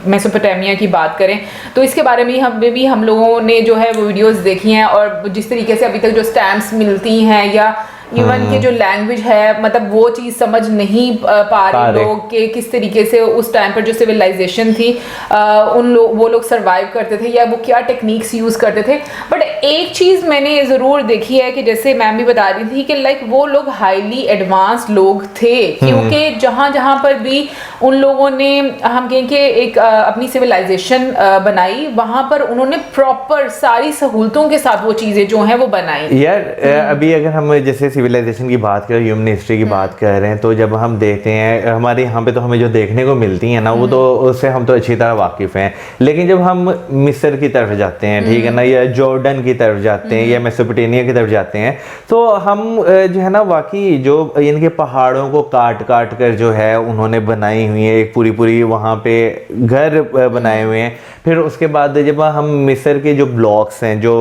मेसोपोटामिया की बात करें, तो इसके बारे में हम लोगों ने जो है वो वीडियोस देखी हैं। और जिस तरीके से अभी तक जो स्टैम्प्स मिलती हैं या इवन के जो लैंग्वेज है, मतलब वो चीज़ समझ नहीं पा रहे लोग कि किस तरीके से उस टाइम पर जो सिविलाइजेशन थी वो लोग सरवाइव करते थे या वो क्या टेक्निक्स यूज़ करते थे। बट एक चीज़ मैंने ज़रूर देखी है कि जैसे मैम भी बता रही थी कि लाइक वो लोग हाईली एडवांस लोग थे, क्योंकि जहाँ पर भी उन लोगों ने हम कहें कि एक अपनी सिविलाइजेशन बनाई, वहाँ पर उन्होंने प्रॉपर सारी सहूलतों के साथ वो चीज़ें जो हैं वो बनाई। यार अभी अगर हम जैसे सिविलाइजेशन की बात करें, ह्यूमन हिस्ट्री की बात कर रहे हैं, तो जब हम देखते हैं हमारे यहाँ पे तो हमें जो देखने को मिलती है ना वो तो उससे हम तो अच्छी तरह वाकिफ हैं। लेकिन जब हम मिस्र की तरफ जाते हैं, ठीक है ना, या जॉर्डन की तरफ जाते हैं या मेसोपोटामिया की तरफ जाते हैं, तो हम जो है ना वाकई जो इनके पहाड़ों को काट काट कर जो है उन्होंने बनाई हुई है, एक पूरी वहाँ पे घर बनाए हुए हैं। फिर उसके बाद जब हम मिस्र के जो ब्लॉक्स हैं, जो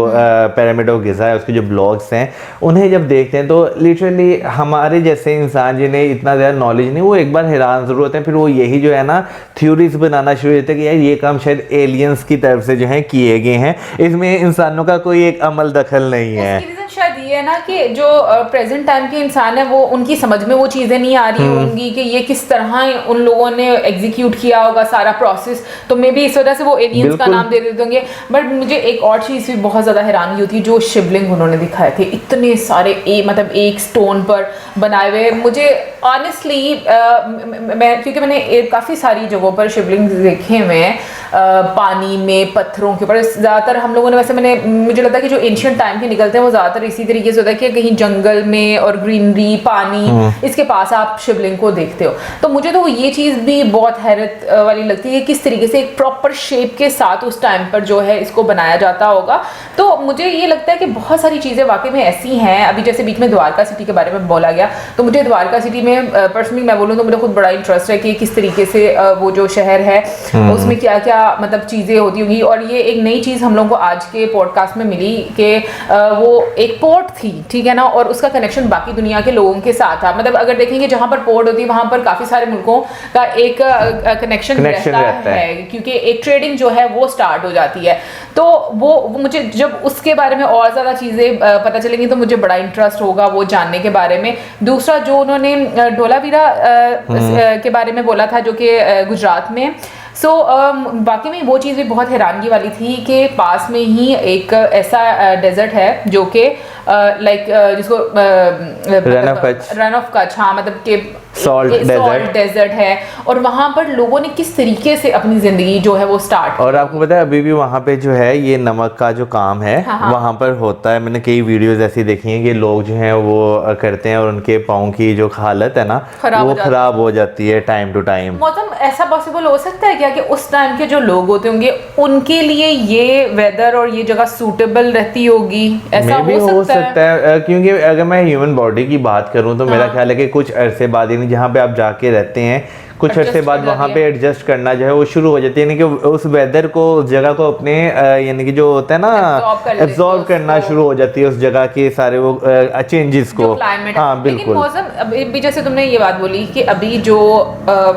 पिरामिड ऑफ गिज़ा है उसके जो ब्लॉक्स हैं, उन्हें जब देखते हैं तो लिटरली हमारे जैसे इंसान जिन्हें इतना ज़्यादा नॉलेज नहीं, वो एक बार हैरान ज़रूर होते हैं। फिर वो यही जो है ना थ्योरीज बनाना शुरू होते हैं कि यार ये काम शायद एलियंस की तरफ से जो है किए गए हैं, इसमें इंसानों का कोई एक अमल दखल नहीं है। शायद ये है ना कि जो प्रेजेंट टाइम के इंसान है वो उनकी समझ में वो चीज़ें नहीं आ रही होंगी कि ये किस तरह उन लोगों ने एग्जीक्यूट किया होगा सारा प्रोसेस, तो मे बी इस वजह से वो एलियंस का नाम दे देते होंगे। बट मुझे एक और चीज़ भी बहुत ज़्यादा हैरानी होती है, जो शिवलिंग उन्होंने दिखाए थे इतने सारे मतलब एक स्टोन पर बनाए हुए, मुझे ऑनेस्टली मैं क्योंकि मैंने काफ़ी सारी जगहों पर शिवलिंग देखे हुए हैं पानी में, पत्थरों के ऊपर, ज़्यादातर हम लोगों ने वैसे मुझे लगता है कि जो एंशिएंट टाइम के निकलते हैं वो ज़्यादातर इसी तरीके से होता है कि कहीं जंगल में और ग्रीनरी पानी इसके पास आप शिवलिंग को देखते हो। तो मुझे तो ये चीज़ भी बहुत हैरत वाली लगती है किस तरीके से एक प्रॉपर शेप के साथ उस टाइम पर जो है इसको बनाया जाता होगा। तो मुझे ये लगता है कि बहुत सारी चीज़ें वाकई में ऐसी हैं। अभी जैसे बीच में द्वारका सिटी के बारे में बोला गया, तो मुझे द्वारका सिटी में पर्सनली मैं बोलूँ तो मुझे खुद बड़ा इंटरेस्ट है कि किस तरीके से वो जो शहर है उसमें क्या क्या मतलब चीज़ें होती होंगी। और ये एक नई चीज़ हम लोगों को आज के पॉडकास्ट में मिली कि वो एक पोर्ट थी, ठीक है ना, और उसका कनेक्शन बाकी दुनिया के लोगों के साथ था। मतलब अगर देखेंगे जहाँ पर पोर्ट होती है वहाँ पर काफ़ी सारे मुल्कों का एक कनेक्शन रहता है, क्योंकि एक ट्रेडिंग जो है वो स्टार्ट हो जाती है। तो वो मुझे जब उसके बारे में और ज़्यादा चीज़ें पता चलेंगी तो मुझे बड़ा इंटरेस्ट होगा वो जानने के बारे में। दूसरा जो उन्होंने ढोलावीरा के बारे में बोला था जो कि गुजरात में, सो बाकी में वो चीज़ भी बहुत हैरानगी वाली थी कि पास में ही एक ऐसा डेजर्ट है जो कि लाइक जिसको रन ऑफ कच्छ, हाँ, मतलब कि सॉल्ट डेजर्ट है, और वहाँ पर लोगों ने किस तरीके से अपनी जिंदगी जो है वो स्टार्ट। और आपको पता है अभी भी वहाँ पे जो है ये नमक का जो काम है वहाँ पर होता है। मैंने कई वीडियोस ऐसी देखी हैं कि लोग जो हैं वो करते हैं और उनके पाँव की जो हालत है ना वो खराब हो जाती है टाइम टू टाइम। मौसम ऐसा पॉसिबल हो सकता है क्या कि उस टाइम के जो लोग होते होंगे उनके लिए ये वेदर और ये जगह सूटेबल रहती होगी, ऐसा हो सकता है? क्योंकि अगर मैं ह्यूमन बॉडी की बात करूं तो मेरा ख्याल है कि कुछ अरसे बाद यानी जहाँ पे आप जाके रहते हैं कुछ अरसे बाद वहाँ पे एडजस्ट करना जो है वो शुरू हो जाती है, यानी कि उस वेदर को उस जगह को अपने यानी कि जो होता है ना एब्जॉर्ब करना शुरू हो जाती है उस जगह के सारे वो चेंजेस को। हाँ बिल्कुल। मौसम अभी जैसे तुमने ये बात बोली कि अभी जो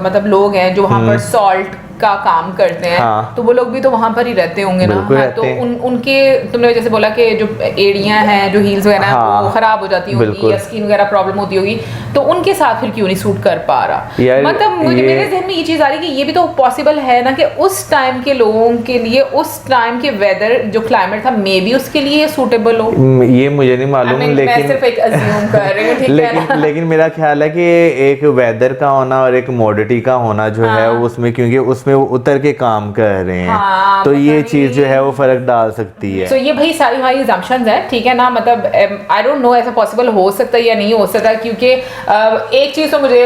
मतलब लोग हैं जो वहाँ पर सॉल्ट का काम करते हैं, तो वो लोग भी तो वहां पर ही रहते होंगे ना, तो उनके तुमने जैसे बोला कि जो एड़ियां हैं जो हील्स वगैरह वो खराब हो जाती होंगी या स्किन वगैरह प्रॉब्लम होती होगी, तो उनके साथ फिर क्यों नहीं सूट कर पा रहा? मतलब मेरे जहन में ये चीज आ रही कि ये भी तो पॉसिबल है ना कि उस टाइम के लोगों के लिए उस टाइम के वेदर जो क्लाइमेट था मे बी उसके लिए सूटेबल हो। ये मुझे नहीं मालूम, लेकिन मैं सिर्फ एक अज्यूम कर रही हूं, ठीक है ना? लेकिन मेरा ख्याल है कि एक वेदर का होना और एक कमोडिटी का होना जो है उसमें, क्योंकि उसमें वो उतर के काम कर रहे हैं, तो ये चीज जो है वो फर्क डाल सकती है। तो ये भाई सारी हमारी assumptions है, ठीक है ना, मतलब आई डोंट नो ऐसा पॉसिबल हो सकता है या नहीं हो सकता, क्योंकि एक चीज तो मुझे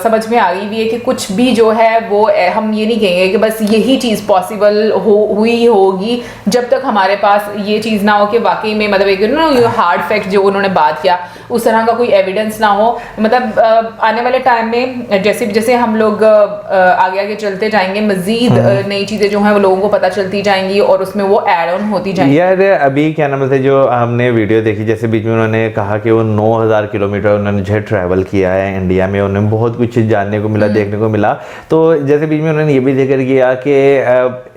समझ में आ गई भी है कि कुछ भी जो है वो हम ये नहीं कहेंगे कि बस यही चीज पॉसिबल हुई होगी जब तक हमारे पास ये चीज ना हो कि वाकई में मतलब एक हार्ड फैक्ट जो उन्होंने बात किया उस तरह का कोई एविडेंस ना हो। मतलब आने वाले टाइम में जैसे जैसे हम लोग आगे आगे चलते जाएंगे मजीद नई चीजें जो हैं वो लोगों को पता चलती जाएंगी और उसमें वो ऐड ऑन होती जाएंगी। यार अभी क्या नाम है जो हमने वीडियो देखी, जैसे बीच में उन्होंने कहा कि वो 9000 किलोमीटर उन्होंने जो है ट्रैवल किया है इंडिया में, उन्हें बहुत कुछ जानने को मिला, देखने को मिला। तो जैसे बीच में उन्होंने ये भी जिक्र किया कि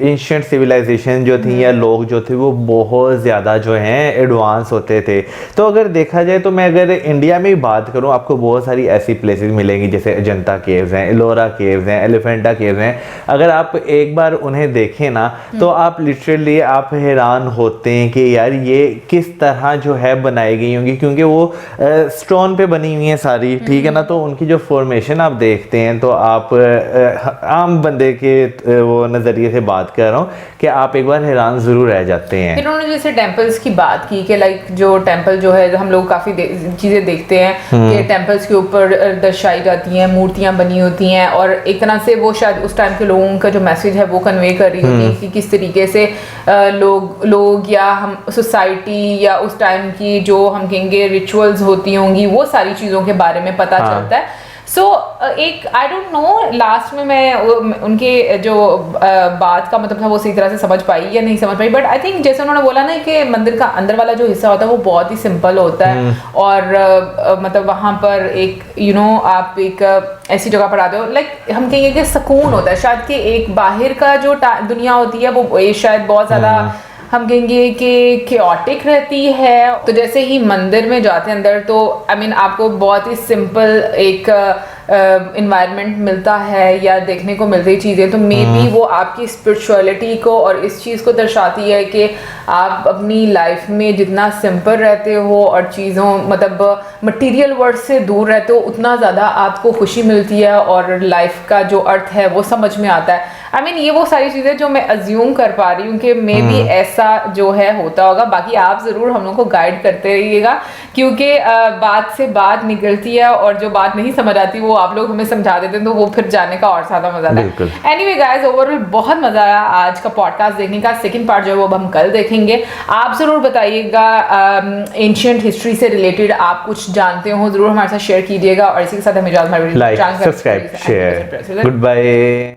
एंशिएंट सिविलाइजेशन जो थी या लोग जो थे वो बहुत ज़्यादा जो हैं एडवांस होते थे। तो अगर देखा जाए तो मैं अगर इंडिया में ही बात करूँ आपको बहुत सारी ऐसी प्लेसेस मिलेंगी जैसे अजंता केव्स हैं, एलोरा केव्स हैं, एलिफेंटा केव्स हैं। अगर आप एक बार उन्हें देखें ना तो आप लिटरली आप हैरान होते हैं कि यार ये किस तरह जो है बनाई गई होंगी, क्योंकि वो स्टोन पे बनी हुई हैं सारी, ठीक है ना। तो उनकी जो फॉर्मेशन आप देखते हैं तो आप आम बंदे के वो नज़रिए से बात कर रहा हूँ कि आप एक बार हैरान ज़रूर रह जाते हैं। फिर उन्होंने जैसे टेम्पल्स की बात की कि लाइक जो टेम्पल जो है हम लोग काफ़ी चीज़ें देखते हैं कि टेम्पल्स के ऊपर दर्शाई जाती हैं, मूर्तियाँ बनी होती हैं और एक तरह से वो शायद उस टाइम के लोगों का जो मैसेज है वो कन्वे कर रही होगी कि किस तरीके से लोग या हम सोसाइटी या उस टाइम की जो हम कहेंगे रिचुअल्स होती होंगी वो सारी चीज़ों के बारे में पता चलता है। सो एक आई डोंट नो लास्ट में मैं उनके जो बात का मतलब था वो सही तरह से समझ पाई या नहीं समझ पाई, बट आई थिंक जैसे उन्होंने बोला ना कि मंदिर का अंदर वाला जो हिस्सा होता है वो बहुत ही सिंपल होता है और मतलब वहाँ पर एक आप एक ऐसी जगह पर आते हो लाइक हम कहेंगे कि सुकून होता है शायद, कि एक बाहर का जो दुनिया होती है वो शायद बहुत ज़्यादा हम कहेंगे कि chaotic रहती है। तो जैसे ही मंदिर में जाते हैं अंदर तो I mean आपको बहुत ही सिंपल एक इन्वायरमेंट मिलता है या देखने को मिलती चीज़ें, तो मे बी वो आपकी स्पिरिचुअलिटी को और इस चीज़ को दर्शाती है कि आप अपनी लाइफ में जितना सिंपल रहते हो और चीज़ों मतलब मटेरियल वर्ड से दूर रहते हो, उतना ज़्यादा आपको खुशी मिलती है और लाइफ का जो अर्थ है वो समझ में आता है। I mean ये वो सारी चीज़ें जो मैं अज्यूम कर पा रही हूँ कि मे बी ऐसा जो है होता होगा। बाकी आप ज़रूर हम लोग को गाइड करते रहिएगा, क्योंकि बात से बात निकलती है और जो बात नहीं समझ आती वो आप लोग हमें समझा देते हैं, तो वो फिर जाने का और ज़्यादा मजा आता है। एनीवे गाइस, ओवरऑल बहुत मजा आया आज का पॉडकास्ट देखने का। सेकंड पार्ट जो है वो अब हम कल देखेंगे। आप ज़रूर बताइएगा एंशिएंट हिस्ट्री से रिलेटेड आप कुछ जानते हो, ज़रूर हमारे साथ शेयर कीजिएगा। और इसी के साथ हमें like, subscribe, share, good bye.